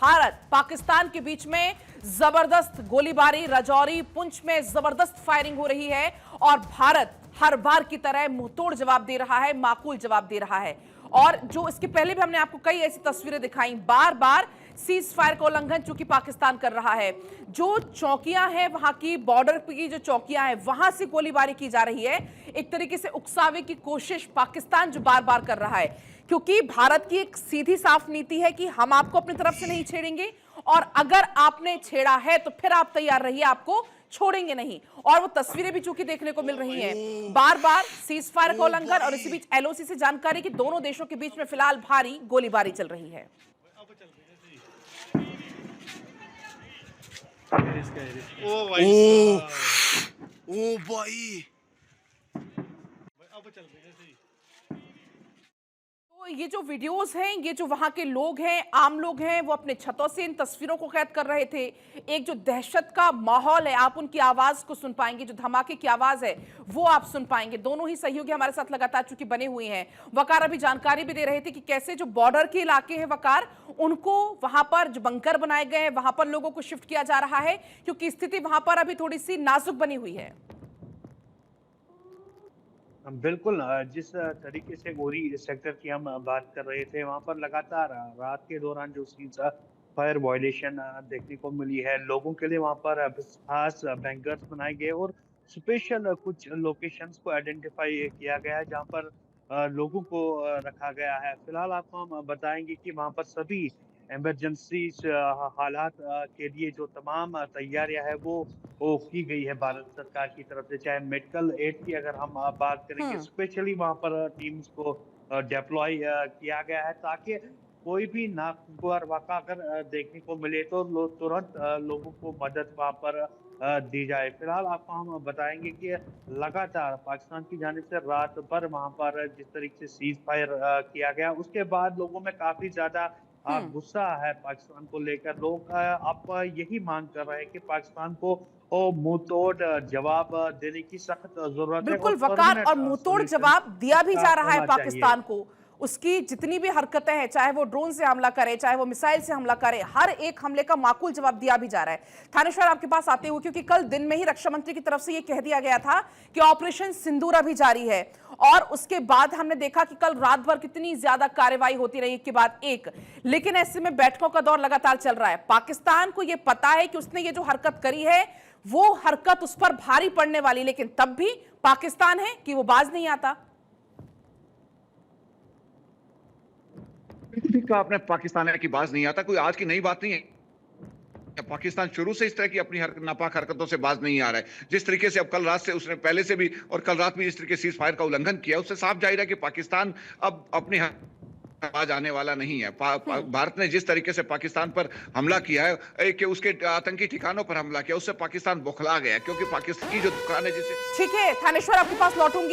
भारत पाकिस्तान के बीच में जबरदस्त गोलीबारी, राजौरी पुंछ में जबरदस्त फायरिंग हो रही है और भारत हर बार की तरह मुंहतोड़ जवाब दे रहा है, माकूल जवाब दे रहा है। और जो इसके पहले भी हमने आपको कई ऐसी तस्वीरें दिखाई, बार बार सीज फायर का उल्लंघन चूंकि पाकिस्तान कर रहा है। जो चौकियां हैं, वहां की बॉर्डर की जो चौकियां हैं, वहां से गोलीबारी की जा रही है। एक तरीके से उकसावे की कोशिश पाकिस्तान जो बार बार कर रहा है, क्योंकि भारत की एक सीधी साफ नीति है कि हम आपको अपनी तरफ से नहीं छेड़ेंगे और अगर आपने छेड़ा है तो फिर आप तैयार रहिए, आपको छोड़ेंगे नहीं। और वो तस्वीरें भी चूंकि देखने को मिल रही हैं, बार बार सीज फायर का उल्लंघन और इसी बीच एलओसी से जानकारी कि दोनों देशों के बीच में फिलहाल भारी गोलीबारी चल रही है। ओ भाई, ओ भाई, तो ये जो वीडियोस हैं, ये जो वहां के लोग हैं, आम लोग हैं, वो अपने छतों से इन तस्वीरों को कैद कर रहे थे। एक जो दहशत का माहौल है, आप उनकी आवाज को सुन पाएंगे, जो धमाके की आवाज है वो आप सुन पाएंगे। दोनों ही सहयोगी हमारे साथ लगातार चूंकि बने हुए हैं। वकार अभी जानकारी भी दे रहे थे कि कैसे जो बॉर्डर के इलाके हैं वकार, उनको वहां पर जो बंकर बनाए गए हैं वहां पर लोगों को शिफ्ट किया जा रहा है, क्योंकि स्थिति वहां पर अभी थोड़ी सी नाजुक बनी हुई है। बिल्कुल, जिस तरीके से गोरी सेक्टर की हम बात कर रहे थे, वहाँ पर लगातार रात के दौरान जो सीज फायर वायलेशन देखने को मिली है। लोगों के लिए वहाँ पर खास बैंकर्स बनाए गए और स्पेशल कुछ लोकेशंस को आइडेंटिफाई किया गया है जहाँ पर लोगों को रखा गया है। फिलहाल आपको हम बताएंगे कि वहाँ पर सभी इमरजेंसी हालात के लिए जो तमाम तैयारियां है वो की गई है भारत सरकार की तरफ से। चाहे मेडिकल एड की अगर हम बात करेंगे, स्पेशली वहां पर टीम्स को डिप्लॉय किया गया है ताकि कोई भी नागवार वाक़ा अगर देखने को मिले तो तुरंत लोगों को मदद वहां पर दी जाए। फिलहाल आपको हम बताएंगे कि लगातार पाकिस्तान की जानिब से रात भर वहां पर जिस तरीके से सीज फायर किया गया, उसके बाद लोगों में काफी ज्यादा गुस्सा है पाकिस्तान को लेकर। लोग अब यही मांग कर रहे हैं कि पाकिस्तान को मुंह तोड़ जवाब देने की सख्त जरूरत है। बिल्कुल वकार, और मुंह तोड़ जवाब दिया भी जा रहा है पाकिस्तान को। उसकी जितनी भी हरकतें हैं, चाहे वो ड्रोन से हमला करे, चाहे वो मिसाइल से हमला करे, हर एक हमले का माकूल जवाब दिया भी जा रहा है। थानेश्वर आपके पास आते हुए, क्योंकि कल दिन में ही रक्षा मंत्री की तरफ से ये कह दिया गया था कि ऑपरेशन सिंदूर अभी जारी है, और उसके बाद हमने देखा कि कल रात भर कितनी ज्यादा कार्रवाई होती रही एक के बाद एक। लेकिन ऐसे में बैठकों का दौर लगातार चल रहा है। पाकिस्तान को यह पता है कि उसने ये जो हरकत करी है वो हरकत उस पर भारी पड़ने वाली, लेकिन तब भी पाकिस्तान है कि वो बाज नहीं आता। कहा आपने, पाकिस्तान की बाज नहीं आता, कोई आज की नई बात नहीं है। पाकिस्तान शुरू से इस तरह की अपनी नापाक हरकतों से बाज नहीं आ रहा है। जिस तरीके से अब कल रात से उसने पहले से भी और कल रात भी जिस तरीके से सीज फायर का उल्लंघन किया, उससे साफ जाहिर है कि पाकिस्तान अब अपनी बाज आने वाला नहीं है। भारत ने जिस तरीके से पाकिस्तान पर हमला किया है कि उसके आतंकी ठिकानों पर हमला किया, उससे पाकिस्तान बौखला गया, क्योंकि पाकिस्तान की जो दुकान है जिसे। ठीक है थानेश्वर, आपके पास लौटूंगी।